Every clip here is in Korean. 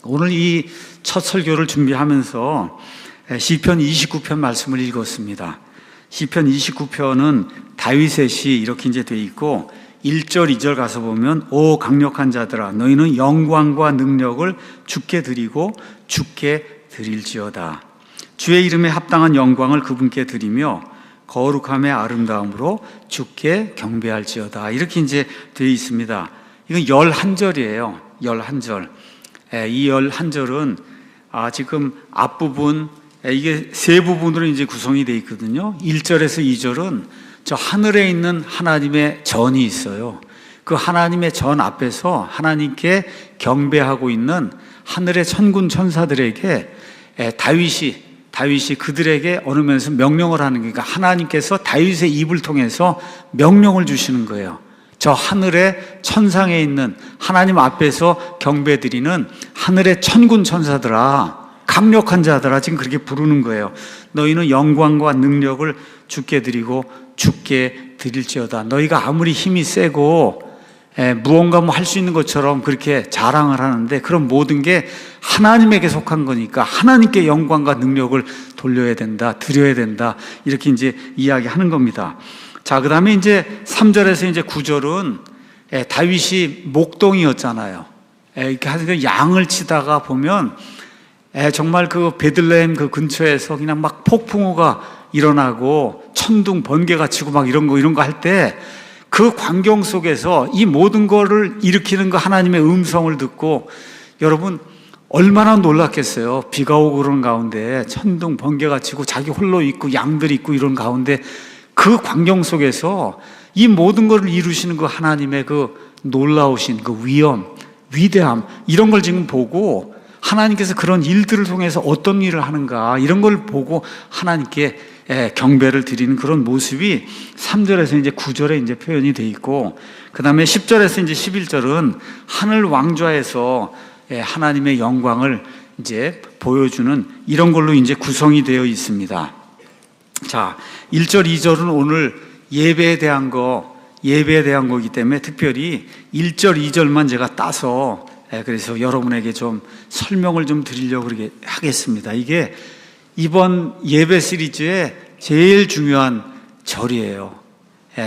오늘 이 첫 설교를 준비하면서 시편 29편 말씀을 읽었습니다. 시편 29편은 다윗의 시 이렇게 이제 돼 있고 1절, 2절 가서 보면 오 강력한 자들아 너희는 영광과 능력을 주께 드리고 주께 드릴지어다. 주의 이름에 합당한 영광을 그분께 드리며 거룩함의 아름다움으로 주께 경배할지어다. 이렇게 이제 되어 있습니다. 이건 11절이에요. 11절. 이 11절은 지금 앞부분, 이게 세 부분으로 이제 구성이 되어 있거든요. 1절에서 2절은 저 하늘에 있는 하나님의 전이 있어요. 그 하나님의 전 앞에서 하나님께 경배하고 있는 하늘의 천군 천사들에게 다윗이 그들에게 어느 면에서 명령을 하는 거니까 하나님께서 다윗의 입을 통해서 명령을 주시는 거예요. 저 하늘의 천상에 있는 하나님 앞에서 경배드리는 하늘의 천군 천사들아, 강력한 자들아, 지금 그렇게 부르는 거예요. 너희는 영광과 능력을 주께 드리고 주께 드릴지어다. 너희가 아무리 힘이 세고 무언가 할 수 있는 것처럼 그렇게 자랑을 하는데 그런 모든 게 하나님에게 속한 거니까 하나님께 영광과 능력을 돌려야 된다, 드려야 된다, 이렇게 이제 이야기하는 겁니다. 자, 그 다음에 이제 3절에서 이제 9절은 다윗이 목동이었잖아요. 이렇게 하여튼 양을 치다가 보면 정말 그 베들레헴 그 근처에서 그냥 막 폭풍우가 일어나고 천둥 번개가 치고 막 이런 거 할 때 그 광경 속에서 이 모든 거를 일으키는 그 하나님의 음성을 듣고 여러분 얼마나 놀랐겠어요. 비가 오고 그런 가운데 천둥 번개가 치고 자기 홀로 있고 양들이 있고 이런 가운데 그 광경 속에서 이 모든 것을 이루시는 그 하나님의 그 놀라우신 그 위엄, 위대함, 이런 걸 지금 보고 하나님께서 그런 일들을 통해서 어떤 일을 하는가 이런 걸 보고 하나님께 경배를 드리는 그런 모습이 3절에서 이제 9절에 이제 표현이 돼 있고, 그 다음에 10절에서 이제 11절은 하늘 왕좌에서 하나님의 영광을 이제 보여주는 이런 걸로 이제 구성이 되어 있습니다. 자, 1절, 2절은 오늘 예배에 대한 거이기 때문에 특별히 1절, 2절만 제가 따서 그래서 여러분에게 좀 설명을 좀 드리려고 하겠습니다. 이게 이번 예배 시리즈의 제일 중요한 절이에요.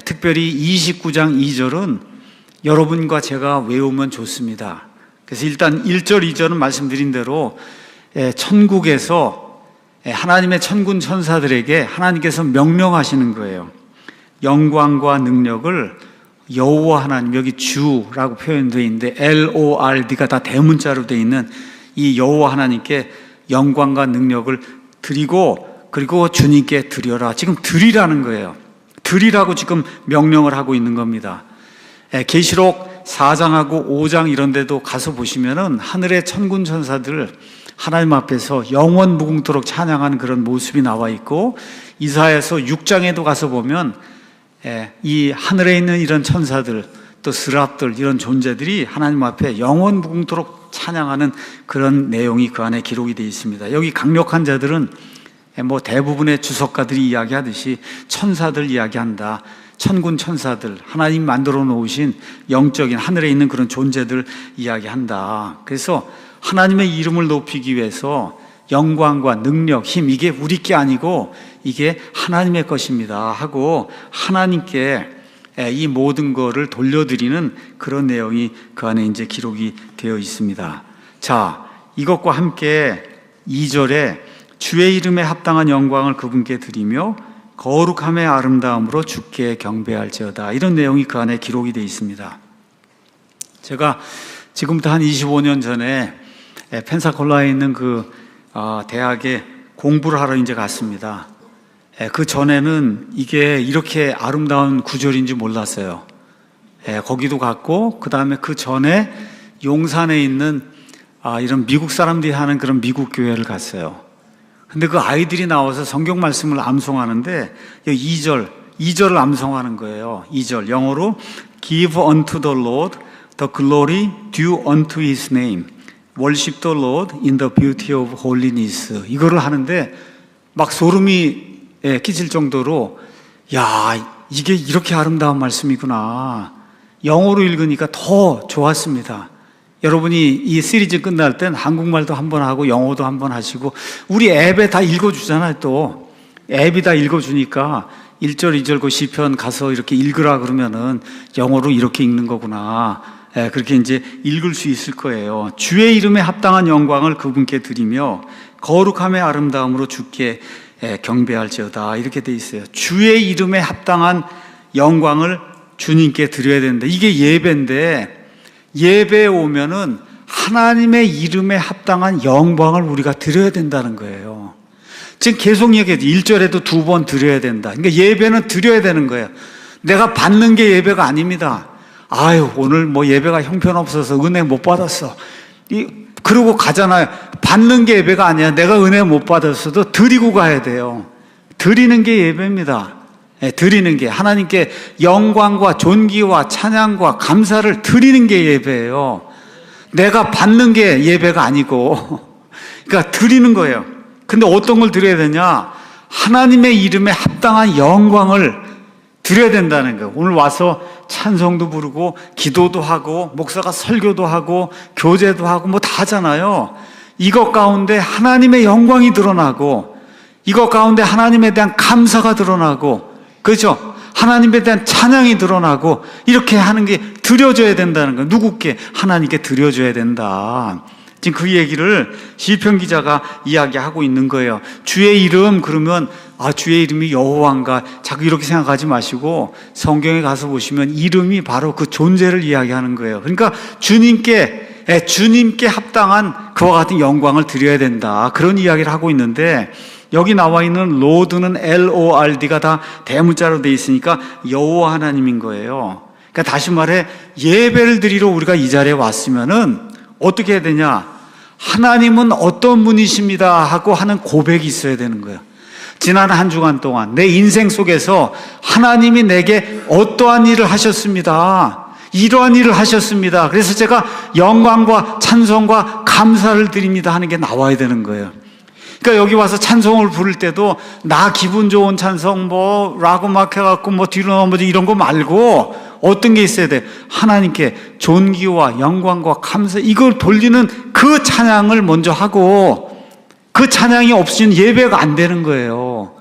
특별히 29장 2절은 여러분과 제가 외우면 좋습니다. 그래서 일단 1절, 2절은 말씀드린 대로 천국에서 하나님의 천군 천사들에게 하나님께서 명령하시는 거예요. 영광과 능력을 여호와 하나님, 여기 주라고 표현되어 있는데 LORD가 다 대문자로 되어 있는 이 여호와 하나님께 영광과 능력을 드리고 그리고 주님께 드려라. 지금 드리라는 거예요. 드리라고 지금 명령을 하고 있는 겁니다. 계시록 4장하고 5장 이런 데도 가서 보시면은 하늘의 천군 천사들 하나님 앞에서 영원 무궁토록 찬양하는 그런 모습이 나와 있고, 이사야서 6장에도 가서 보면 이 하늘에 있는 이런 천사들 또 스랍들 이런 존재들이 하나님 앞에 영원 무궁토록 찬양하는 그런 내용이 그 안에 기록이 되어 있습니다. 여기 강력한 자들은 뭐 대부분의 주석가들이 이야기하듯이 천사들 이야기한다. 천군 천사들, 하나님 만들어 놓으신 영적인 하늘에 있는 그런 존재들 이야기한다. 그래서 하나님의 이름을 높이기 위해서 영광과 능력, 힘, 이게 우리 게 아니고 이게 하나님의 것입니다 하고 하나님께 이 모든 거를 돌려드리는 그런 내용이 그 안에 이제 기록이 되어 있습니다. 자, 이것과 함께 2절에 주의 이름에 합당한 영광을 그분께 드리며 거룩함의 아름다움으로 주께 경배할지어다, 이런 내용이 그 안에 기록이 되어 있습니다. 제가 지금부터 한 25년 전에 펜사콜라에 있는 그 대학에 공부를 하러 이제 갔습니다. 그 전에는 이게 이렇게 아름다운 구절인지 몰랐어요. 거기도 갔고, 그 다음에 그 전에 용산에 있는 이런 미국 사람들이 하는 그런 미국 교회를 갔어요. 근데 그 아이들이 나와서 성경 말씀을 암송하는데 2절을 암송하는 거예요. 2절 영어로 Give unto the Lord the glory due unto His name, Worship the Lord in the beauty of holiness, 이거를 하는데 막 소름이 끼칠 정도로 야, 이게 이렇게 아름다운 말씀이구나. 영어로 읽으니까 더 좋았습니다. 여러분이 이 시리즈 끝날 땐 한국말도 한번 하고 영어도 한번 하시고, 우리 앱에 다 읽어주잖아요. 또 앱이 다 읽어주니까 1절, 2절 그 시편 가서 이렇게 읽으라 그러면은 영어로 이렇게 읽는 거구나, 그렇게 이제 읽을 수 있을 거예요. 주의 이름에 합당한 영광을 그분께 드리며 거룩함의 아름다움으로 주께 경배할지어다, 이렇게 돼 있어요. 주의 이름에 합당한 영광을 주님께 드려야 된다. 이게 예배인데, 예배에 오면은 하나님의 이름에 합당한 영광을 우리가 드려야 된다는 거예요. 지금 계속 얘기해도 1절에도 2번 드려야 된다. 그러니까 예배는 드려야 되는 거예요. 내가 받는 게 예배가 아닙니다. 아유, 오늘 뭐 예배가 형편없어서 은혜 못 받았어, 그러고 가잖아요. 받는 게 예배가 아니야. 내가 은혜 못 받았어도 드리고 가야 돼요. 드리는 게 예배입니다. 드리는 게, 하나님께 영광과 존귀와 찬양과 감사를 드리는 게 예배예요. 내가 받는 게 예배가 아니고, 그러니까 드리는 거예요. 근데 어떤 걸 드려야 되냐? 하나님의 이름에 합당한 영광을 드려야 된다는 거예요. 오늘 와서 찬송도 부르고 기도도 하고 목사가 설교도 하고 교제도 하고 뭐 다 하잖아요. 이것 가운데 하나님의 영광이 드러나고, 이것 가운데 하나님에 대한 감사가 드러나고, 그렇죠? 하나님에 대한 찬양이 드러나고, 이렇게 하는 게 드려져야 된다는 거예요. 누구께? 하나님께 드려져야 된다. 지금 그 얘기를 시편 기자가 이야기하고 있는 거예요. 주의 이름 그러면 주의 이름이 여호와인가, 자꾸 이렇게 생각하지 마시고 성경에 가서 보시면 이름이 바로 그 존재를 이야기하는 거예요. 그러니까 주님께 합당한 그와 같은 영광을 드려야 된다, 그런 이야기를 하고 있는데, 여기 나와 있는 로드는 LORD가 다 대문자로 돼 있으니까 여호와 하나님인 거예요. 그러니까 다시 말해, 예배를 드리러 우리가 이 자리에 왔으면은 어떻게 해야 되냐? 하나님은 어떤 분이십니다 하고 하는 고백이 있어야 되는 거예요. 지난 한 주간 동안 내 인생 속에서 하나님이 내게 어떠한 일을 하셨습니다, 이러한 일을 하셨습니다, 그래서 제가 영광과 찬송과 감사를 드립니다 하는 게 나와야 되는 거예요. 그러니까 여기 와서 찬송을 부를 때도 나 기분 좋은 찬송 라고 막 해갖고 뒤로 넘어지 이런 거 말고 어떤 게 있어야 돼? 하나님께 존귀와 영광과 감사, 이걸 돌리는 그 찬양을 먼저 하고, 그 찬양이 없이는 예배가 안 되는 거예요.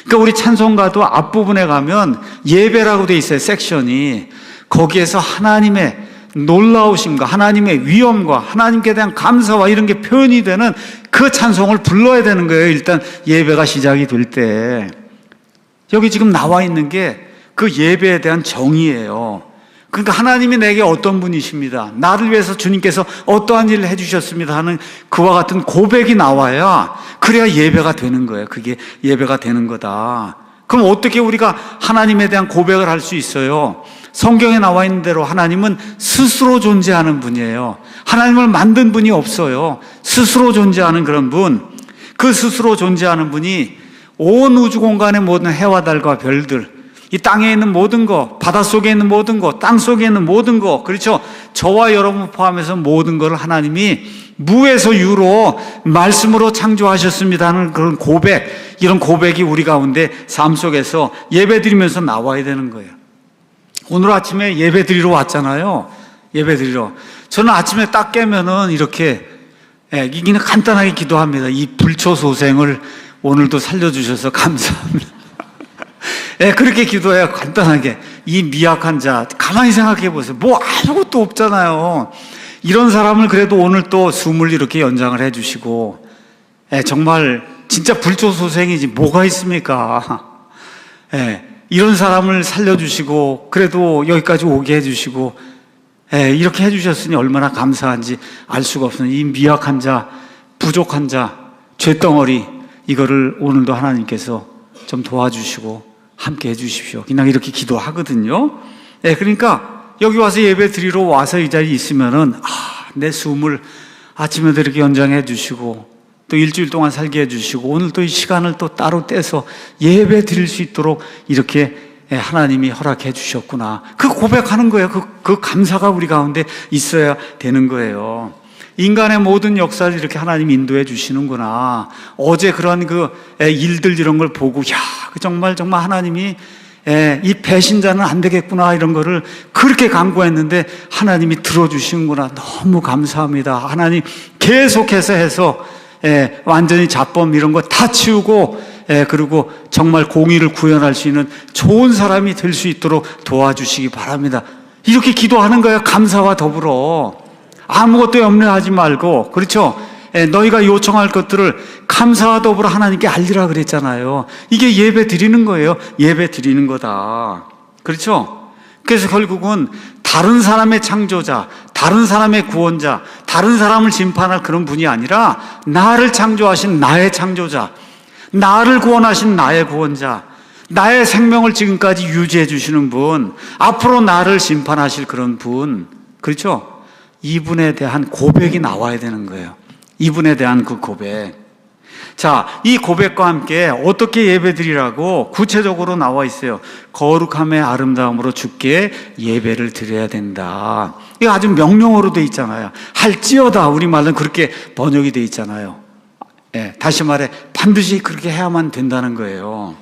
그러니까 우리 찬송가도 앞부분에 가면 예배라고 돼 있어요. 섹션이. 거기에서 하나님의 놀라우심과 하나님의 위엄과 하나님께 대한 감사와 이런 게 표현이 되는 그 찬송을 불러야 되는 거예요. 일단 예배가 시작이 될 때. 여기 지금 나와 있는 게 그 예배에 대한 정의예요. 그러니까 하나님이 내게 어떤 분이십니다, 나를 위해서 주님께서 어떠한 일을 해주셨습니다 하는 그와 같은 고백이 나와야, 그래야 예배가 되는 거예요. 그게 예배가 되는 거다. 그럼 어떻게 우리가 하나님에 대한 고백을 할 수 있어요? 성경에 나와 있는 대로 하나님은 스스로 존재하는 분이에요. 하나님을 만든 분이 없어요. 스스로 존재하는 그런 분. 그 스스로 존재하는 분이 온 우주 공간의 모든 해와 달과 별들, 이 땅에 있는 모든 거, 바닷속에 있는 모든 거, 땅 속에 있는 모든 거, 그렇죠? 저와 여러분 포함해서 모든 것을 하나님이 무에서 유로 말씀으로 창조하셨습니다 하는 그런 고백, 이런 고백이 우리 가운데 삶 속에서 예배 드리면서 나와야 되는 거예요. 오늘 아침에 예배 드리러 왔잖아요. 예배 드리러. 저는 아침에 딱 깨면은 이렇게 그냥 간단하게 기도합니다. 이 불초소생을 오늘도 살려주셔서 감사합니다. 그렇게 기도해요. 간단하게. 이 미약한 자, 가만히 생각해 보세요. 뭐 아무것도 없잖아요. 이런 사람을 그래도 오늘 또 숨을 이렇게 연장을 해주시고, 정말 진짜 불초소생이지 뭐가 있습니까? 이런 사람을 살려주시고 그래도 여기까지 오게 해주시고, 이렇게 해주셨으니 얼마나 감사한지 알 수가 없어요. 이 미약한 자, 부족한 자, 죄덩어리, 이거를 오늘도 하나님께서 좀 도와주시고 함께 해주십시오. 그냥 이렇게 기도하거든요. 그러니까 여기 와서 예배 드리러 와서 이 자리에 있으면은 내 숨을 아침에도 이렇게 연장해 주시고 또 일주일 동안 살게 해주시고 오늘 또 이 시간을 또 따로 떼서 예배 드릴 수 있도록 이렇게 하나님이 허락해 주셨구나. 그 고백하는 거예요. 그 감사가 우리 가운데 있어야 되는 거예요. 인간의 모든 역사를 이렇게 하나님이 인도해 주시는구나. 어제 그런 그 일들 이런 걸 보고 정말 하나님이 이 배신자는 안 되겠구나 이런 거를 그렇게 간구했는데 하나님이 들어주시는구나. 너무 감사합니다. 하나님 계속해서 해서 완전히 자범 이런 거 다 치우고 그리고 정말 공의를 구현할 수 있는 좋은 사람이 될 수 있도록 도와주시기 바랍니다. 이렇게 기도하는 거예요. 감사와 더불어. 아무것도 염려하지 말고, 그렇죠? 너희가 요청할 것들을 감사와 더불어 하나님께 알리라 그랬잖아요. 이게 예배 드리는 거예요. 예배 드리는 거다. 그렇죠? 그래서 결국은 다른 사람의 창조자, 다른 사람의 구원자, 다른 사람을 심판할 그런 분이 아니라 나를 창조하신 나의 창조자, 나를 구원하신 나의 구원자, 나의 생명을 지금까지 유지해 주시는 분, 앞으로 나를 심판하실 그런 분, 그렇죠? 이분에 대한 고백이 나와야 되는 거예요. 이분에 대한 그 고백. 자, 이 고백과 함께 어떻게 예배드리라고 구체적으로 나와 있어요. 거룩함의 아름다움으로 주께 예배를 드려야 된다. 이거 아주 명령어로 돼 있잖아요. 할지어다, 우리말은 그렇게 번역이 돼 있잖아요. 다시 말해 반드시 그렇게 해야만 된다는 거예요.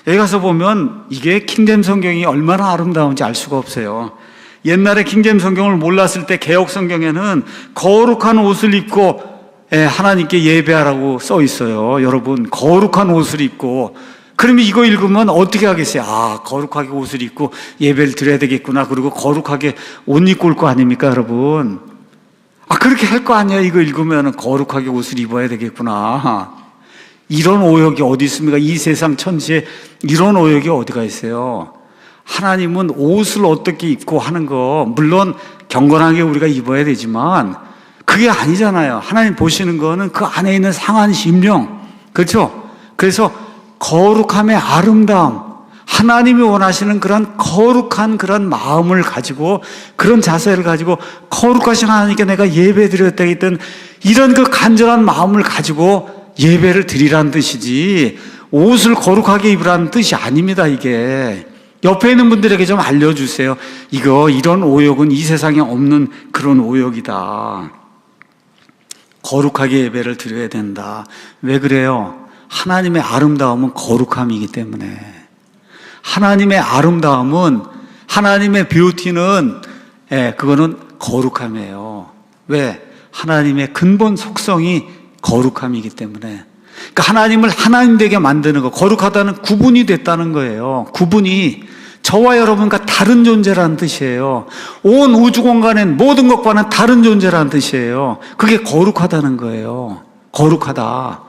여기 가서 보면 이게 킹잼 성경이 얼마나 아름다운지 알 수가 없어요. 옛날에 킹잼 성경을 몰랐을 때 개역 성경에는 거룩한 옷을 입고 하나님께 예배하라고 써 있어요. 여러분, 거룩한 옷을 입고, 그러면 이거 읽으면 어떻게 하겠어요? 아, 거룩하게 옷을 입고 예배를 드려야 되겠구나. 그리고 거룩하게 옷 입고 올 거 아닙니까, 여러분? 아, 그렇게 할 거 아니야. 이거 읽으면 거룩하게 옷을 입어야 되겠구나. 이런 오역이 어디 있습니까? 이 세상 천지에 이런 오역이 어디가 있어요? 하나님은 옷을 어떻게 입고 하는 거, 물론 경건하게 우리가 입어야 되지만 그게 아니잖아요. 하나님 보시는 거는 그 안에 있는 상한 심령, 그렇죠? 그래서 거룩함의 아름다움, 하나님이 원하시는 그런 거룩한 그런 마음을 가지고, 그런 자세를 가지고 거룩하신 하나님께 내가 예배 드렸다 했던 이런 그 간절한 마음을 가지고 예배를 드리라는 뜻이지, 옷을 거룩하게 입으라는 뜻이 아닙니다. 이게 옆에 있는 분들에게 좀 알려주세요. 이런 오역은 이 세상에 없는 그런 오역이다. 거룩하게 예배를 드려야 된다. 왜 그래요? 하나님의 아름다움은 거룩함이기 때문에. 하나님의 아름다움은, 하나님의 뷰티는 그거는 거룩함이에요. 왜? 하나님의 근본 속성이 거룩함이기 때문에. 그러니까 하나님을 하나님 되게 만드는 거, 거룩하다는 구분이 됐다는 거예요. 구분이 저와 여러분과 다른 존재라는 뜻이에요. 온 우주 공간엔 모든 것과는 다른 존재라는 뜻이에요. 그게 거룩하다는 거예요. 거룩하다.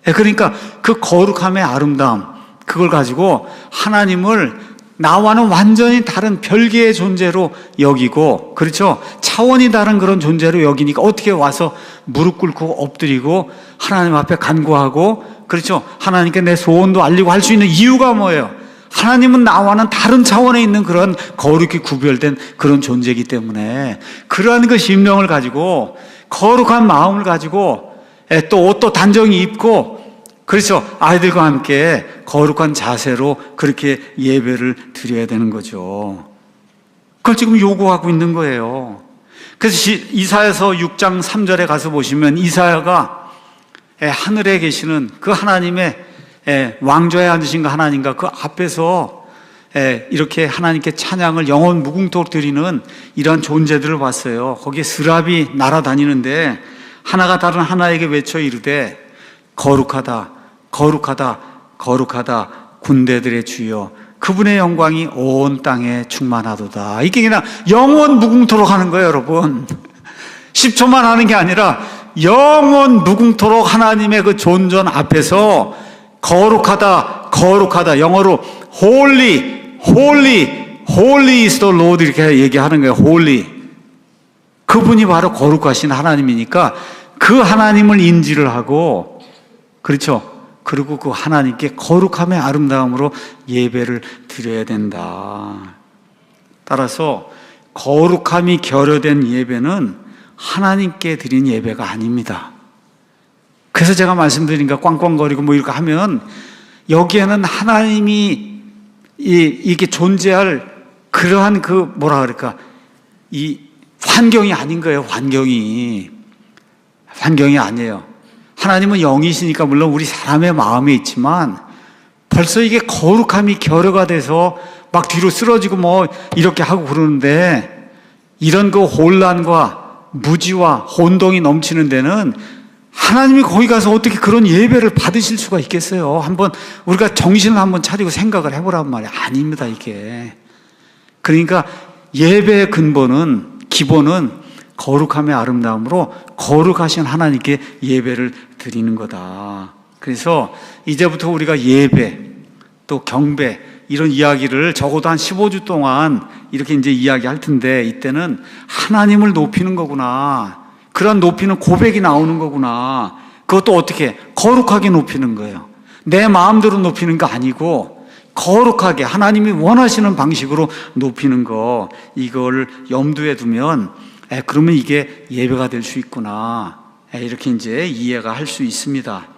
그러니까 그 거룩함의 아름다움, 그걸 가지고 하나님을 나와는 완전히 다른 별개의 존재로 여기고, 그렇죠? 차원이 다른 그런 존재로 여기니까 어떻게 와서 무릎 꿇고 엎드리고 하나님 앞에 간구하고, 그렇죠? 하나님께 내 소원도 알리고 할 수 있는 이유가 뭐예요? 하나님은 나와는 다른 차원에 있는 그런 거룩히 구별된 그런 존재이기 때문에, 그러한 그 심령을 가지고 거룩한 마음을 가지고 또 옷도 단정히 입고, 그렇죠? 아이들과 함께 거룩한 자세로 그렇게 예배를 드려야 되는 거죠. 그걸 지금 요구하고 있는 거예요. 그래서 이사야서 6장 3절에 가서 보시면 이사야가 하늘에 계시는 그 하나님의 왕좌에 앉으신 그 하나님과 그 앞에서 이렇게 하나님께 찬양을 영원 무궁토록 드리는 이러한 존재들을 봤어요. 거기에 스랍이 날아다니는데 하나가 다른 하나에게 외쳐 이르되 거룩하다, 거룩하다, 거룩하다 군대들의 주여, 그분의 영광이 온 땅에 충만하도다. 이게 그냥 영원 무궁토록 하는 거예요, 여러분. 10초만 하는 게 아니라 영원 무궁토록 하나님의 그 존전 앞에서 거룩하다, 거룩하다, 영어로 holy, holy, holy is the Lord 이렇게 얘기하는 거예요. holy. 그분이 바로 거룩하신 하나님이니까 그 하나님을 인지를 하고, 그렇죠? 그리고 그 하나님께 거룩함의 아름다움으로 예배를 드려야 된다. 따라서 거룩함이 결여된 예배는 하나님께 드린 예배가 아닙니다. 그래서 제가 말씀드리니까 꽝꽝거리고 뭐 이렇게 하면 여기에는 하나님이 이게 존재할 그러한 그 뭐라 그럴까, 이 환경이 아닌 거예요. 환경이 아니에요. 하나님은 영이시니까 물론 우리 사람의 마음에 있지만 벌써 이게 거룩함이 결여가 돼서 막 뒤로 쓰러지고 뭐 이렇게 하고 그러는데, 이런 그 혼란과 무지와 혼동이 넘치는 데는 하나님이 거기 가서 어떻게 그런 예배를 받으실 수가 있겠어요? 한번 우리가 정신을 한번 차리고 생각을 해보란 말이에요. 아닙니다, 이게. 그러니까 예배의 근본은, 기본은 거룩함의 아름다움으로 거룩하신 하나님께 예배를 드리는 거다. 그래서 이제부터 우리가 예배, 또 경배, 이런 이야기를 적어도 한 15주 동안 이렇게 이제 이야기할 텐데, 이때는 하나님을 높이는 거구나. 그런 높이는 고백이 나오는 거구나. 그것도 어떻게? 거룩하게 높이는 거예요. 내 마음대로 높이는 거 아니고 거룩하게 하나님이 원하시는 방식으로 높이는 거, 이걸 염두에 두면 그러면 이게 예배가 될 수 있구나. 이렇게 이제 이해가 할 수 있습니다.